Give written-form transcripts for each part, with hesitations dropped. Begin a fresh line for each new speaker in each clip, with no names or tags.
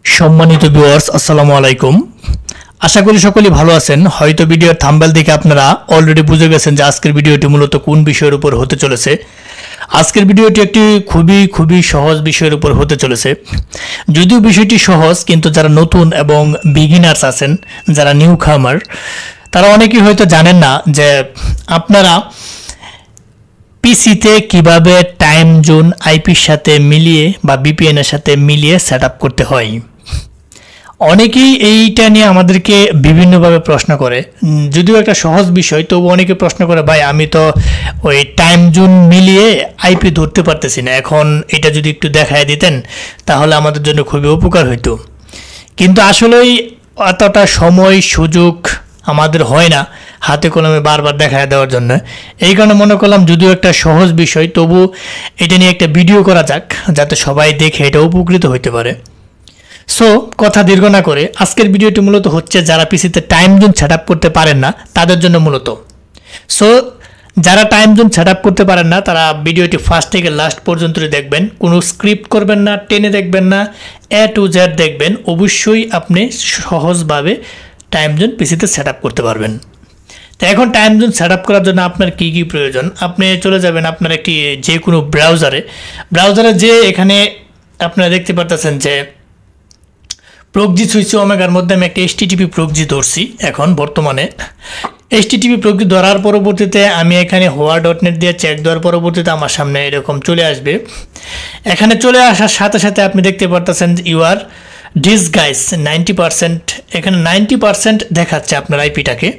সম্মানিত ভিউয়ার্স আসসালামু আলাইকুম। আশা করি সকলেই ভালো আছেন। হয়তো ভিডিওর থাম্বনেল দেখে আপনারা অলরেডি বুঝে গেছেন যে আজকের ভিডিওটি মূলত কোন বিষয়ের উপর হতে চলেছে। আজকের ভিডিওটি একটি খুবই সহজ বিষয়ের উপর হতে চলেছে। যদিও বিষয়টি সহজ, কিন্তু যারা নতুন এবং বিগিনার্স আছেন, যারা নিউ কামার, তারা অনেকেই হয়তো জানেন না যে আপনারা পিসিতে কিভাবে টাইম জোন আইপির সাথে মিলিয়ে বা বিপিএন এর সাথে মিলিয়ে সেটআপ করতে হয়। অনেকেই এইটা নিয়ে আমাদেরকে বিভিন্নভাবে প্রশ্ন করে। যদিও একটা সহজ বিষয়, তবু অনেকে প্রশ্ন করে, ভাই আমি তো ওই টাইম জোন মিলিয়ে আইপি ধরতে পারতেছি না, এখন এটা যদি একটু দেখায় দিতেন তাহলে আমাদের জন্য খুবই উপকার হইতো। কিন্তু আসলেই এতটা সময় সুযোগ আমাদের হয় না হাতে কলমে বারবার দেখায় দেওয়ার জন্য। এই কারণে মনে করলাম যদিও একটা সহজ বিষয়, তবু এটা নিয়ে একটা ভিডিও করা যাক, যাতে সবাই দেখে এটা উপকৃত হইতে পারে। সো কথা দীর্ঘ না করে আজকের ভিডিওটি মূলত হচ্ছে যারা পিসিতে টাইম জোন সেট আপ করতে পারেন না তাদের জন্য মূলত। সো যারা টাইম জোন সেট আপ করতে পারেন না তারা ভিডিওটি ফার্স্ট থেকে লাস্ট পর্যন্ত দেখবেন, কোনো স্ক্রিপ্ট করবেন না, টেনে দেখবেন না, এ টু জেড দেখবেন। অবশ্যই আপনি সহজভাবে টাইম জোন পিসিতে সেট আপ করতে পারবেন। তো এখন টাইম জোন সেট আপ করার জন্য আপনার কী কী প্রয়োজন, আপনি চলে যাবেন আপনার একটি যে কোনো ব্রাউজারে যে এখানে আপনারা দেখতে পারতেছেন যে প্রক্সি সুইচ ওমেগার মধ্যে আমি একটা এইচটিটিপি প্রক্সি ধরছি। এখন বর্তমানে এইচটিটিপি প্রক্সি ধরার পরবর্তীতে আমি এখানে hoa.net দিয়ে চেক দেওয়ার পরবর্তীতে আমার সামনে এরকম চলে আসবে। এখানে চলে আসার সাথে সাথে আপনি দেখতে পারতেছেন ইউআর ডিসগাইজ 90%, এখানে 90% দেখাচ্ছে আপনার আইপিটাকে।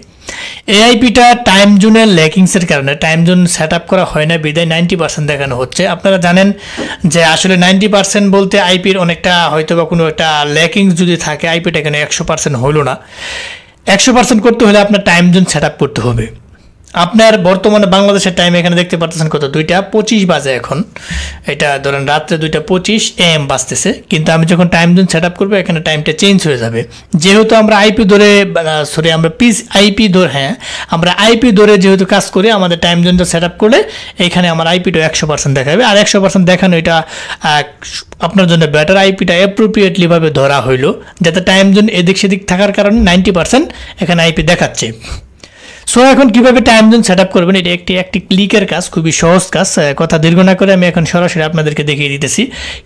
এই আইপিটা টাইম জোনের ল্যাকিংসের কারণে টাইম জোন সেট আপ করা হয় না, বিদায় 90% দেখানো হচ্ছে। আপনারা জানেন যে আসলে 90% বলতে আইপির অনেকটা হয়তো বা কোনো একটা ল্যাকিংস যদি থাকে, আইপিটা এখানে 100% হলো না। 100% করতে হলে আপনার টাইম জোন সেট আপ করতে হবে। আপনার বর্তমানে বাংলাদেশের টাইম এখানে দেখতে পাচ্ছেন কত, 2টা 25 বাজে। এখন এটা ধরেন রাত্রে 2টা 25 AM বাজতেছে, কিন্তু আমি যখন টাইম জোন সেট আপ করবো এখানে টাইমটা চেঞ্জ হয়ে যাবে। যেহেতু আমরা আইপি ধরে আমরা আইপি ধরে যেহেতু কাজ করি, আমাদের টাইম জোনটা সেট আপ করলে এখানে আমার আইপিটা 100% দেখাবে। আর 100% দেখানো এটা আপনার জন্য বেটার। আইপিটা অ্যাপ্রোপ্রিয়েটলি ভাবে ধরা হইলো, যাতে টাইম জোন এদিক সেদিক থাকার কারণে 90% এখানে আইপি দেখাচ্ছে। সো এখন কিভাবে টাইম জোন সেট আপ করবেন, এটা একটি ক্লিকের কাজ, খুবই সহজ কাজ। কথা দীর্ঘ না করে আমি এখন সরাসরি আপনাদেরকে দেখিয়ে দিতেছি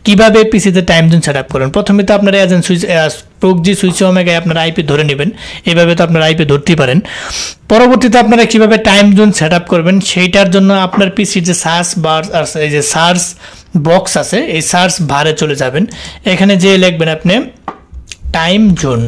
কিভাবে পিসিতে টাইম জোন সেট আপ করবেন। প্রথমে তো আপনারা এজেন্ট প্রক্সি সুইচ ওমেগায় আপনার আইপি ধরে নেবেন, এইভাবে তো আপনারা আইপি ধরতেই পারেন। পরবর্তীতে আপনারা কিভাবে টাইম জোন সেট আপ করবেন সেইটার জন্য আপনার পিসির যে সার্চ বার আছে, এই যে সার্চ বক্স আছে, এই সার্চ বারে চলে যাবেন। এখানে যে লিখবেন আপনি টাইম জোন,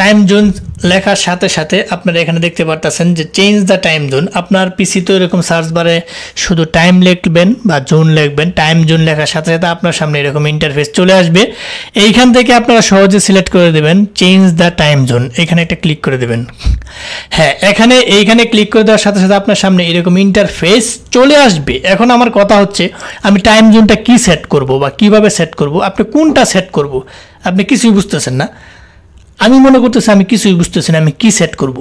টাইম জোন লেখার সাথে সাথে আপনারা এখানে দেখতে পারতেছেন যে চেঞ্জ দ্য টাইম জোন। আপনার পিসি তো এরকম সার্চ বারে শুধু টাইম লিখবেন বা জোন লিখবেন, টাইম জোন লেখার সাথে সাথে আপনার সামনে এরকম ইন্টারফেস চলে আসবে। এইখান থেকে আপনারা সহজে সিলেক্ট করে দেবেন চেঞ্জ দ্য টাইম জোন, এখানে একটা ক্লিক করে দেবেন। হ্যাঁ, এইখানে ক্লিক করে দেওয়ার সাথে সাথে আপনার সামনে এরকম ইন্টারফেস চলে আসবে। এখন আমার কথা হচ্ছে আমি টাইম জোনটা কি সেট করব বা কিভাবে সেট করব, আপনি কোনটা সেট করব, আপনি কিছুই বুঝতেছেন না। আমি মনে করতেছি আমি কিছুই বুঝতেছি না আমি কি সেট করব।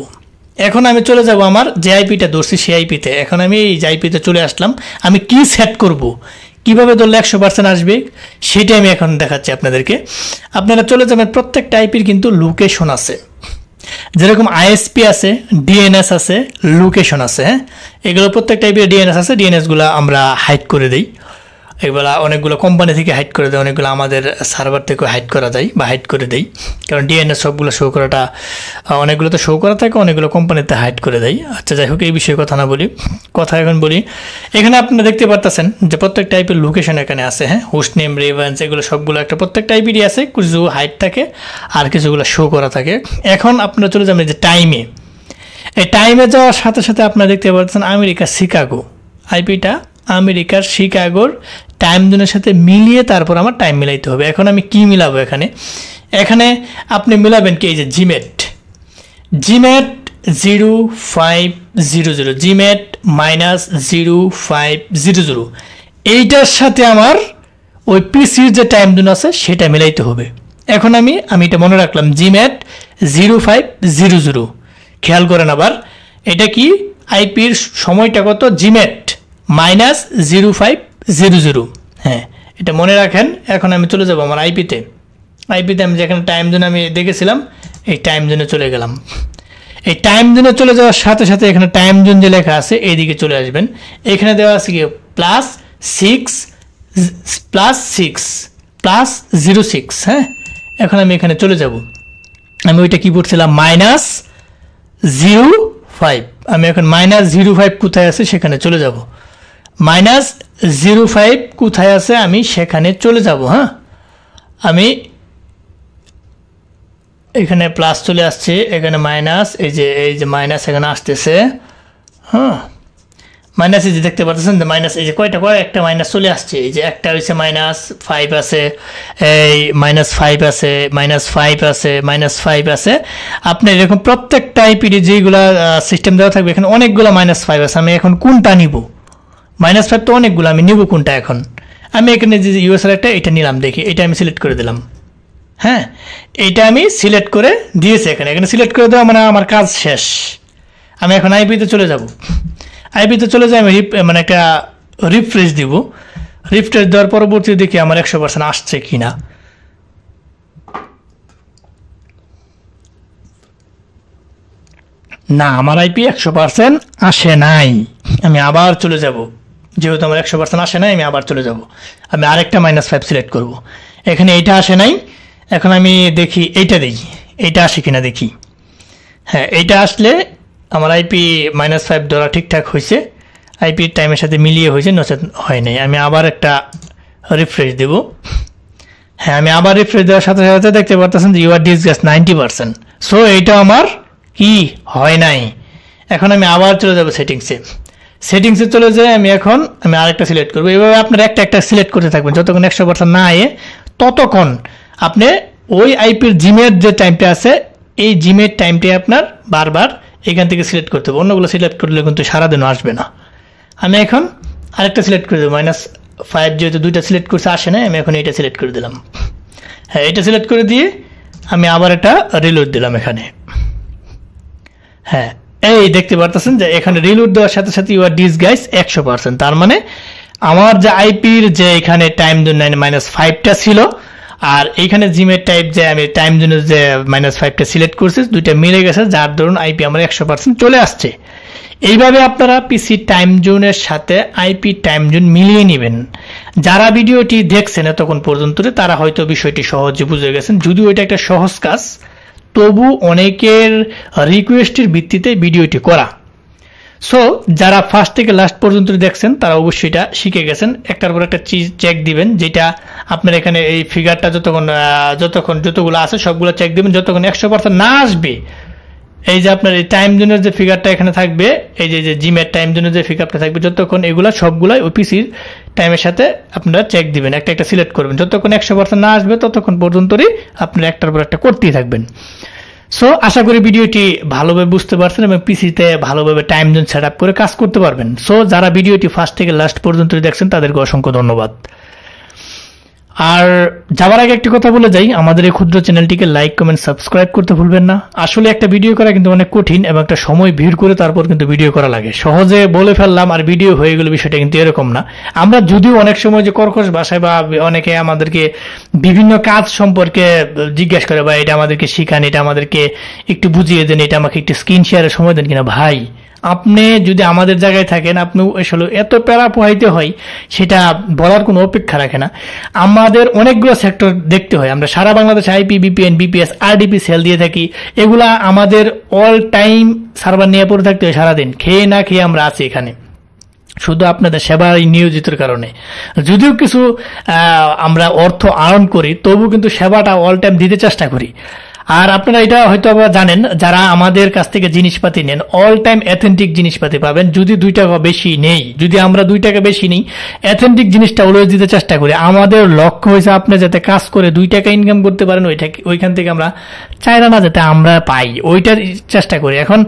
এখন আমি চলে যাব আমার যে আইপিটা ধরছি সেই আইপিতে। এখন আমি এই যে আইপিতে চলে আসলাম, আমি কি সেট করব, কিভাবে ধরলে 100% আসবে সেটাই আমি এখন দেখাচ্ছি আপনাদেরকে। আপনারা চলে যাবেন, প্রত্যেকটা আইপির কিন্তু লোকেশন আছে, যেরকম আইএসপি আছে, ডিএনএস আছে, লোকেশন আছে। হ্যাঁ, এগুলো প্রত্যেকটা আইপির ডিএনএস আছে। ডিএনএসগুলো আমরা হাইড করে দিই, এগুলো অনেকগুলো কোম্পানি থেকে হাইড করে দেয়, অনেকগুলো আমাদের সার্ভার থেকে হাইড করা যায় বা হাইড করে দেয়। কারণ ডিএনএস সবগুলো শো করাটা, অনেকগুলো তো শো করা থাকে, অনেকগুলো কোম্পানিতে হাইড করে দেয়। আচ্ছা যাই হোক, এই বিষয়ে কথা এখন বলি। এখানে আপনারা দেখতে পারতেছেন যে প্রত্যেক টাইপের লোকেশন এখানে আছে। হ্যাঁ, হোস্ট নেম, রেফারেন্স, এগুলো সবগুলো একটা প্রত্যেক টাইপেরই আছে, কিছু হাইড থাকে আর কিছুগুলো শো করা থাকে। এখন আপনারা চলে যাবেন যে টাইমে। এই টাইমে যাওয়ার সাথে সাথে আপনারা দেখতে পাচ্ছেন আমেরিকা শিকাগো, আইপিটা আমেরিকার শিকাগোর টাইম জোনের সাথে মিলিয়ে তারপর আমার টাইম মিলাইতে হবে। এখন আমি কি মিলাবো, এখানে আপনি মিলাবেন কি, এই যে জিমেট 0500, জিমেট -0500, এইটার সাথে আমার ওই পিসির যে টাইম জোন আছে সেটা মিলাইতে হবে। এখন আমি এটা মনে রাখলাম, জিমেট 0500। খেয়াল করেন আবার এটা কি, আইপির সময়টা কত, জিমেট -0500। হ্যাঁ, এটা মনে রাখেন। এখন আমি চলে যাব আমার আইপিতে আমি যেখানে টাইম জোন আমি দেখেছিলাম এই টাইম জোনে চলে গেলাম। এই টাইম জোনে চলে যাওয়ার সাথে সাথে এখানে টাইম জোন যে লেখা আছে এইদিকে চলে আসবেন। এখানে দেওয়া আছে কি +6+06, হ্যাঁ। এখন আমি এখানে চলে যাব। আমি ওইটা কি পড়ছিলাম -05। আমি এখন -05 কোথায় আছে সেখানে চলে যাব। -05 কোথায় আছে আমি সেখানে চলে যাব। হ্যাঁ, আমি এখানে প্লাস চলে আসছে, এখানে মাইনাস, এই যে মাইনাস এখানে আসতেছে। হ্যাঁ, মাইনাস এই যে দেখতে পাচ্ছেন যে মাইনাস এই যে কয়টা একটা মাইনাস চলে আসছে। এই যে একটা হচ্ছে -5 আছে, এই -5 আছে, -5 আছে, -5 আছে। আপনি এরকম প্রত্যেকটা আইপিডি যেগুলা সিস্টেম দেওয়া থাকবে এখানে অনেকগুলো -5 আছে। আমি এখন কোনটা নিব? -5 তো অনেকগুলো, আমি নিব কোনটা? এখন আমি এখানে যে ইউএসএল একটা এটা নিলাম, দেখি এটা আমি সিলেক্ট করে দিলাম। হ্যাঁ, এইটা আমি সিলেক্ট করে দিয়েছি। এখানে সিলেক্ট করে দেওয়া মানে আমার কাজ শেষ। আমি এখন আইপিতে চলে যাব। আইপিতে চলে যাই, আমি মানে একটা রিফ্রেশ দিব। রিফ্রেশ দেওয়ার পরবর্তী দেখি আমার 100% আসছে কিনা। না, আমার আইপি 100% আসে নাই। আমি আবার চলে যাব, যেহেতু আমার 100% আসে নাই আমি আবার চলে যাব। আমি আরেকটা -5 সিলেক্ট করব। এখানে এইটা আসে নাই। এখন আমি দেখি এইটা, দেখি এইটা আসে কিনা দেখি। হ্যাঁ, এইটা আসলে আমার আইপি -5 ধরা ঠিকঠাক হয়েছে, আইপি টাইমের সাথে মিলিয়ে হয়েছে, নচেত হয় নাই। আমি আবার একটা রিফ্রেশ দেব। হ্যাঁ, আমি আবার রিফ্রেশ দেওয়ার সাথে সাথে দেখতে পারতেছেন যে ইউআর ডিসগাস 90%। সো এইটা আমার কি হয় নাই। এখন আমি আবার চলে যাব সেটিংসে চলে যাই। আমি আরেকটা সিলেক্ট করবো। এইভাবে আপনার একটা সিলেক্ট করতে থাকবেন যতক্ষণ 100% না আয়ে ততক্ষণ আপনি ওই আইপির জিমের যে টাইমটা আছে এই জিমের টাইমটাই আপনার বারবার এখান থেকে সিলেক্ট করতে হবে। অন্যগুলো সিলেক্ট করলে কিন্তু সারাদিনও আসবে না। আমি এখন আরেকটা সিলেক্ট করে দেবো। -5 যেহেতু দুইটা সিলেক্ট করছে আসে না, আমি এখন এইটা সিলেক্ট করে দিলাম। হ্যাঁ, এটা সিলেক্ট করে দিয়ে আমি আবার একটা রিলোড দিলাম এখানে। হ্যাঁ, এই দেখতে পারতেছেন যে এখানে রিলোড দেওয়ার সাথে সাথে ইউআর ডিসগাইস 100%। তার মানে আমার যে আইপির যে এখানে টাইম জোন -5টা ছিল আর এইখানে জিমের টাইপ যে আমি টাইম জোনের যে -5টা সিলেক্ট করছি দুইটা মিলে গেছে, যার দরুন আইপি আমার 100% চলে আসছে। এইভাবে আপনারা পিসি টাইম জোনের সাথে আইপি টাইম জোন মিলিয়ে নেবেন। যারা ভিডিওটি দেখছেন এতক্ষণ পর্যন্ত তারা হয়তো বিষয়টি সহজে বুঝে গেছেন। যদিও এটা একটা সহজ কাজ, তবু অনেকের রিকোয়েস্টের ভিত্তিতে ভিডিওটি করা। সো যারা ফার্স্ট থেকে লাস্ট পর্যন্ত দেখছেন তারা অবশ্যই এটা শিখে গেছেন। একটার পর একটা চিজ চেক দিবেন, যেটা আপনার এখানে এই ফিগারটা যতক্ষণ যতগুলো আছে সবগুলো চেক দিবেন। যতক্ষণ 100% না আসবে, এই যে আপনার এই টাইম জোনের যে ফিগারটা এখানে থাকবে, এই যে জিমের টাইম জোনের যে ফিগারটা থাকবে, যতক্ষণ এগুলা সবগুলাই ওপিসির টাইমের সাথে আপনারা চেক দিবেন, একটা সিলেক্ট করবেন। যতক্ষণ 100% না আসবে ততক্ষণ পর্যন্তই আপনারা একটার পর একটা করতেই থাকবেন। সো আশা করি ভিডিওটি ভালোভাবে বুঝতে পারছেন এবং পিসিতে ভালোভাবে টাইম জোন সেট আপ করে কাজ করতে পারবেন। সো যারা ভিডিওটি ফার্স্ট থেকে লাস্ট পর্যন্ত দেখছেন তাদেরকে অসংখ্য ধন্যবাদ। আর যাওয়ার আগে একটি কথা বলে যাই, আমাদের এই ক্ষুদ্র চ্যানেলটিকে লাইক কমেন্ট সাবস্ক্রাইব করতে ভুলবেন না। আসলে একটা ভিডিও করা কিন্তু অনেক কঠিন এবং একটা সময় ভিড় করে তারপর কিন্তু ভিডিও করা লাগে। সহজে বলে ফেললাম আর ভিডিও হয়ে গেল, বিষয়টা কিন্তু এরকম না। আমরা যদিও অনেক সময় যে কর্কশ ভাষায় বা অনেকে আমাদেরকে বিভিন্ন কাজ সম্পর্কে জিজ্ঞাসা করে বা এটা আমাদেরকে শিখান, এটা আমাদেরকে একটু বুঝিয়ে দেন, এটা আমাকে একটু স্ক্রিন শেয়ারের সময় দেন কিনা। ভাই, আপনি যদি আমাদের জায়গায় থাকেন আপনি আসলে এত প্যারা পোহাইতে হয় সেটা বলার কোনো অপেক্ষা রাখে না। আমাদের অনেকগুলো সেক্টর দেখতে হয়। আমরা সারা বাংলাদেশে আইপি, বিপিএন, বিপিএস, আরডিপি সেল দিয়ে থাকি। এগুলা আমাদের অল টাইম সার্ভার নিয়ে পড়ে থাকতে হয় সারাদিন। খেয়ে না খেয়ে আমরা আছি এখানে শুধু আপনাদের সেবায় নিয়োজিতের কারণে। যদিও কিছু আমরা অর্থ আর্ন করি, তবু কিন্তু সেবাটা অল টাইম দিতে চেষ্টা করি। আর আপনারা এটা হয়তো জানেন, যারা আমাদের কাছ থেকে জিনিসপাতি নেন অল টাইম অথেন্টিক জিনিসপাতি পাবেন। যদি 2 টাকা বেশি নেই, যদি আমরা 2 টাকা বেশি নেই, অথেন্টিক জিনিসটা অলওয়েজ দিতে চেষ্টা করি। আমাদের লক্ষ্য হয়েছে আপনি যাতে কাজ করে 2 টাকা ইনকাম করতে পারেন, ওইখান থেকে আমরা চাইরা না যাতে আমরা পাই, ওইটার চেষ্টা করি। এখন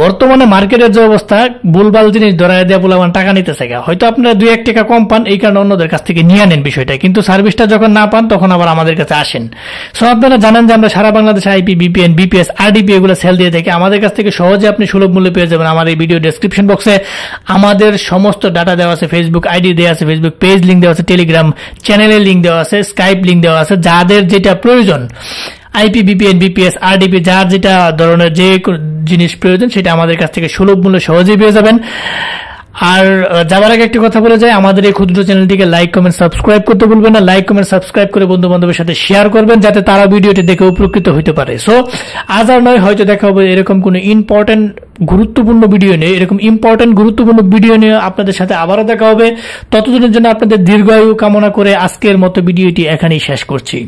বর্তমানে মার্কেটের যে অবস্থা, ভুলভাল জিনিস ধরায় দেওয়া বলে টাকা নিতেছে, হয়তো আপনারা 2-1 টাকা কম পান, এই কারণে অন্যদের কাছ থেকে নিয়ে নেন বিষয়টা, কিন্তু সার্ভিসটা যখন না পান তখন আবার আমাদের কাছে আসেন। সো আপনারা জানেন যে আমরা সারা বাংলাদেশে আইপি, বিপিএন, বিপিএস, আরডিপি এগুলো সেল দিয়ে থাকি। আমাদের কাছ থেকে সহজে আপনি সুলভ মূল্যে পেয়ে যাবেন। আমার এই ভিডিও ডেসক্রিপশন বক্সে আমাদের সমস্ত ডাটা দেওয়া আছে, ফেসবুক আইডি দেওয়া আছে, ফেসবুক পেজ লিঙ্ক দেওয়া আছে, টেলিগ্রাম চ্যানেলের লিঙ্ক দেওয়া আছে, স্কাইপ লিঙ্ক দেওয়া আছে। যাদের যেটা প্রয়োজন, আইপি, বিপিএন, বিপিএস, আরডিপি, যার যেটা ধরনের যে জিনিস প্রয়োজন সেটা আমাদের কাছ থেকে সুলভ মূল্যে সহজেই পেয়ে যাবেন। আর যাবার আগে একটা কথা বলে যায়, আমাদের এই ক্ষুদ্র চ্যানেলটিকে লাইক, কমেন্ট, সাবস্ক্রাইব করতে ভুলবেন না। লাইক, কমেন্ট, সাবস্ক্রাইব করে বন্ধু বান্ধবের সাথে শেয়ার করবেন, যাতে তারা ভিডিওটি দেখে উপকৃত হতে পারে। সো আজ আর নয়, হয়তো দেখা হবে এরকম কোনো গুরুত্বপূর্ণ ভিডিও নিয়ে, এরকম গুরুত্বপূর্ণ ভিডিও নিয়ে আপনাদের সাথে আবারও দেখা হবে। ততদিনের জন্য আপনাদের দীর্ঘায়ু কামনা করে আজকের মতো ভিডিওটি এখানেই শেষ করছি।